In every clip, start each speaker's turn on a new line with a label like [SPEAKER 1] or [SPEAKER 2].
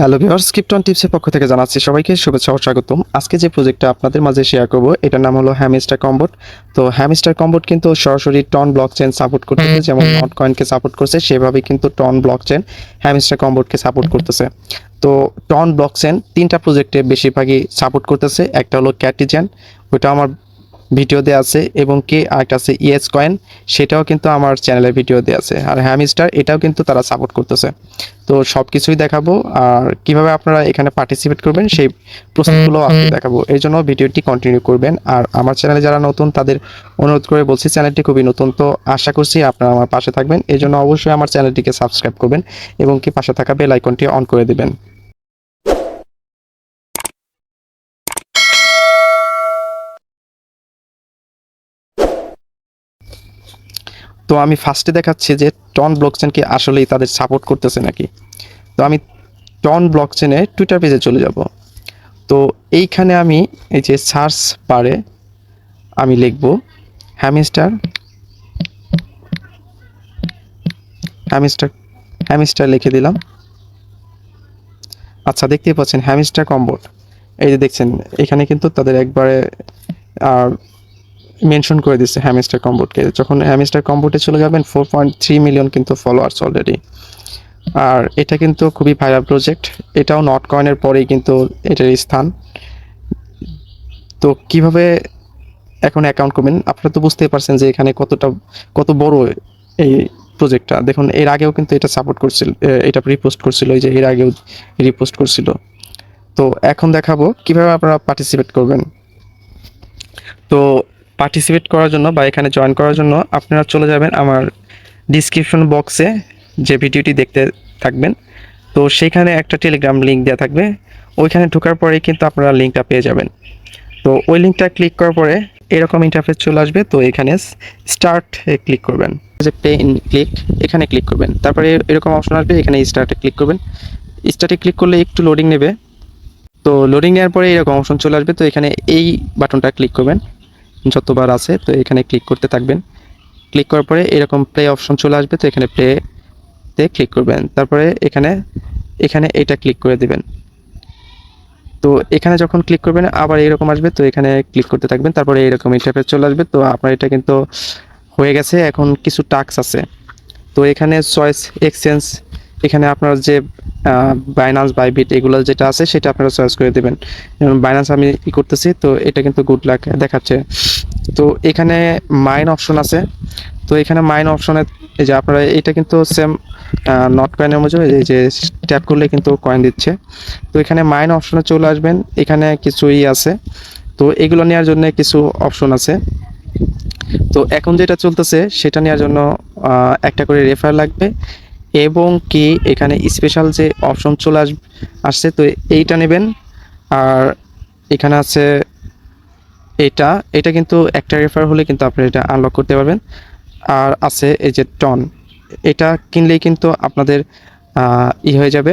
[SPEAKER 1] Hello viewers, krypton টিপসের পক্ষ থেকে জানাচ্ছি সবাইকে শুভেচ্ছা ও স্বাগতম। আজকে যে প্রজেক্টটা আপনাদের মাঝে শেয়ার করব এটার নাম হলো হ্যামস্টার কম্বোট। তো হ্যামস্টার কম্বোট কিন্তু সরাসরি টন ব্লকচেন সাপোর্ট করতেছে, যেমন নট কয়েনকে সাপোর্ট করছে সেভাবেই কিন্তু টন ব্লকচেন হ্যামস্টার কম্বোটকে সাপোর্ট করতেছে। তো টন ব্লকচেন তিনটা প্রজেক্টে বেশিরভাগই সাপোর্ট করতেছে। একটা হলো ক্যাটিজেন, ওইটা আমার ভিডিও দেওয়া আছে, এবং কি আরেকটা আছে ইএস কয়েন, সেটাও কিন্তু আমার চ্যানেলে ভিডিও দেওয়া আছে। আর হ্যামস্টার এটাও কিন্তু তারা সাপোর্ট করতেছে। তো সব কিছুই দেখাবো, আর কিভাবে আপনারা এখানে পার্টিসিপেট করবেন সেই প্রসেসগুলো আপনি দেখাবো। এই জন্য ভিডিওটি কন্টিনিউ করবেন। আর আমার চ্যানেলে যারা নতুন তাদের অনুরোধ করে বলছি, চ্যানেলটি খুবই নতুন, তো আশা করছি আপনারা আমার পাশে থাকবেন। এই জন্য অবশ্যই আমার চ্যানেলটিকে সাবস্ক্রাইব করবেন এবং কি পাশে থাকা বেল আইকনটি অন করে দেবেন। তো আমি ফার্স্টে দেখাচ্ছি যে টন ব্লকচেন কি আসলেই তাদের সাপোর্ট করতেছে নাকি। তো আমি টন ব্লকচেনে টুইটার পেজে চলে যাব। তো এইখানে আমি এই যে সার্চ বারে আমি লিখব হ্যামস্টার হ্যামস্টার হ্যামস্টার লিখে দিলাম। আচ্ছা, দেখতেই পাচ্ছেন হ্যামস্টার কম্বোট, এই যে দেখছেন এখানে কিন্তু তাদের একবারে মেনশন করে দিচ্ছে হ্যামস্টার কম্বোটকে। যখন হ্যামস্টার কম্বোটে চলে যাবেন 4.3 মিলিয়ন কিন্তু ফলোয়ার্স অলরেডি। আর এটা কিন্তু খুবই ভাইরাল প্রজেক্ট, এটাও নট কয়েনের পরেই কিন্তু এটার স্থান। তো কিভাবে এখন অ্যাকাউন্ট করবেন আপনারা তো বুঝতেই পারছেন যে এখানে কত বড় এই প্রজেক্টটা। দেখুন এর আগেও কিন্তু এটা সাপোর্ট করছিল, এটা রিপোস্ট করছিল, এই যে এর আগেও রিপোস্ট করছিল। তো এখন দেখাবো কিভাবে আপনারা পার্টিসিপেট করবেন। তো পার্টিসিপেট করার জন্য বা এখানে জয়েন করার জন্য আপনারা চলে যাবেন আমার ডিসক্রিপশন বক্সে, যে ভিডিওটি দেখতে থাকবেন। তো সেখানে একটা টেলিগ্রাম লিঙ্ক দেওয়া থাকবে, ওইখানে ঢোকার পরেই কিন্তু আপনারা লিঙ্কটা পেয়ে যাবেন। তো ওই লিঙ্কটা ক্লিক করার পরে এরকম ইন্টারফেস চলে আসবে। তো এখানে স্টার্টে ক্লিক করবেন, যে পে ইন ক্লিক, এখানে ক্লিক করবেন। তারপরে এরকম অপশন আসবে, এখানে স্টার্টে ক্লিক করবেন। স্টার্টে ক্লিক করলে একটু লোডিং নেবে। তো লোডিং নেওয়ার পরে এরকম অপশন চলে আসবে। তো এখানে এই বাটনটা ক্লিক করবেন যতবার আছে, তো এখানে ক্লিক করতে থাকবেন। ক্লিক করার পরে এরকম প্লে অপশন চলে আসবে। তো এখানে প্লেতে ক্লিক করবেন। তারপরে এখানে এখানে এটা ক্লিক করে দেবেন। তো এখানে যখন ক্লিক করবেন আবার এরকম আসবে। তো এখানে ক্লিক করতে থাকবেন। তারপরে এরকম ইন্টারফেস চলে আসবে। তো আপনার এটা কিন্তু হয়ে গেছে। এখন কিছু টাস্ক আছে। তো এখানে চয়েস এক্সচেঞ্জ, এখানে আপনার যে বাইন্যান্স বাইবিট এগুলো যেটা আছে সেটা আপনারা চয়েস করে দেবেন। যেমন বাইন্যান্স আমি করতেছি, তো এটা কিন্তু গুড লাক দেখাচ্ছে। তো এখানে মাইন অপশন আছে। তো এখানে মাইন অপশনে এই যে আপনারা এটা কিন্তু সেম নট কয়েনের মতো এই যে ট্যাপ করলে কিন্তু কয়েন দিচ্ছে। তো এখানে মাইন অপশনে চলে আসবেন, এখানে কিছুই আছে। তো এগুলো নেওয়ার জন্য কিছু অপশন আছে। তো এখন যেটা চলতেছে সেটা নেওয়ার জন্য একটা করে রেফার লাগবে, এবং কি এখানে স্পেশাল যে অপশন চলে আসছে, তো এইটা নেবেন। আর এখানে আছে এটা এটা কিন্তু একটা রেফার হলে কিন্তু আপনি এটা আনলক করতে পারবেন। আর আছে এই যে টন, এটা কিনলেই কিন্তু আপনাদের হয়ে যাবে।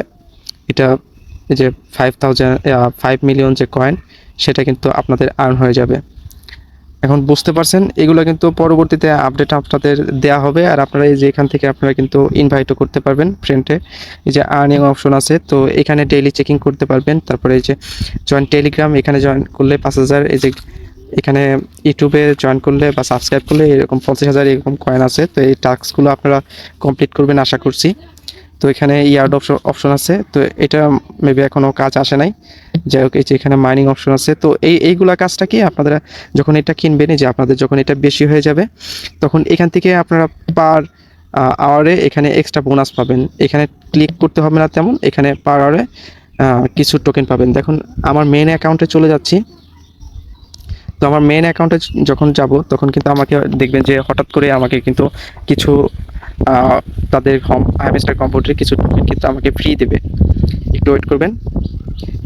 [SPEAKER 1] এটা এই যে 5 মিলিয়ন যে কয়েন, সেটা কিন্তু আপনাদের আর্ন হয়ে যাবে। এখন বুঝতে পারছেন, এগুলো কিন্তু পরবর্তীতে আপডেট আপনাদের দেওয়া হবে। আর আপনারা এই যে এখান থেকে আপনারা কিন্তু ইনভাইটও করতে পারবেন ফ্রেন্ডে। এই যে আর্নিং অপশন আছে, তো এখানে ডেইলি চেকিং করতে পারবেন। তারপরে এই যে জয়েন টেলিগ্রাম, এখানে জয়েন করলে 5,000, এই যে এখানে ইউটিউবে জয়েন করলে বা সাবস্ক্রাইব করলে এরকম 50,000 এরকম কয়েন আছে। তো এই টাস্কগুলো আপনারা কমপ্লিট করবেন আশা করছি। তো এখানে ইয়ার্ড অপশন আছে, তো এটা মেবি এখনও কাজ আসে নাই। যাই হোক, এই যে এখানে মাইনিং অপশন আছে। তো এইগুলা কাজটা কি আপনারা যখন এটা কিনবেন, যে আপনাদের যখন এটা বেশি হয়ে যাবে, তখন এখান থেকে আপনারা পার আওয়ারে এখানে এক্সট্রা বোনাস পাবেন। এখানে ক্লিক করতে হবে না তেমন, এখানে পার আওয়ারে কিছু টোকেন পাবেন। দেখুন আমার মেন অ্যাকাউন্টে চলে যাচ্ছি। তো আমার মেন অ্যাকাউন্টে যখন যাব তখন কিন্তু আমাকে দেখবেন যে হঠাৎ করে আমাকে কিন্তু কিছু তাদের হ্যামস্টার কম্পিউটারে কিছু টোকেন কিন্তু আমাকে ফ্রি দেবে। একটু ওয়েট করবেন।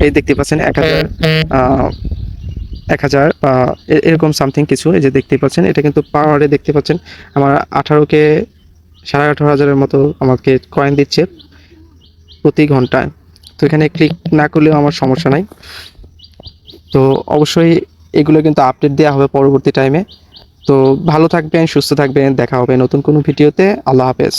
[SPEAKER 1] এই দেখতে পাচ্ছেন 1,000 এরকম সামথিং কিছু, এই যে দেখতে পাচ্ছেন এটা কিন্তু পার আওয়ারে দেখতে পাচ্ছেন আমার 18K 18,500 মতো আমাকে কয়েন দিচ্ছে প্রতি ঘন্টায়। তো এখানে ক্লিক না করলেও আমার সমস্যা নাই। তো অবশ্যই এগুলো কিন্তু আপডেট দেওয়া হবে পরবর্তী টাইমে। তো ভালো থাকবেন, সুস্থ থাকবেন, দেখা হবে নতুন কোনো ভিডিওতে। আল্লাহ হাফেজ।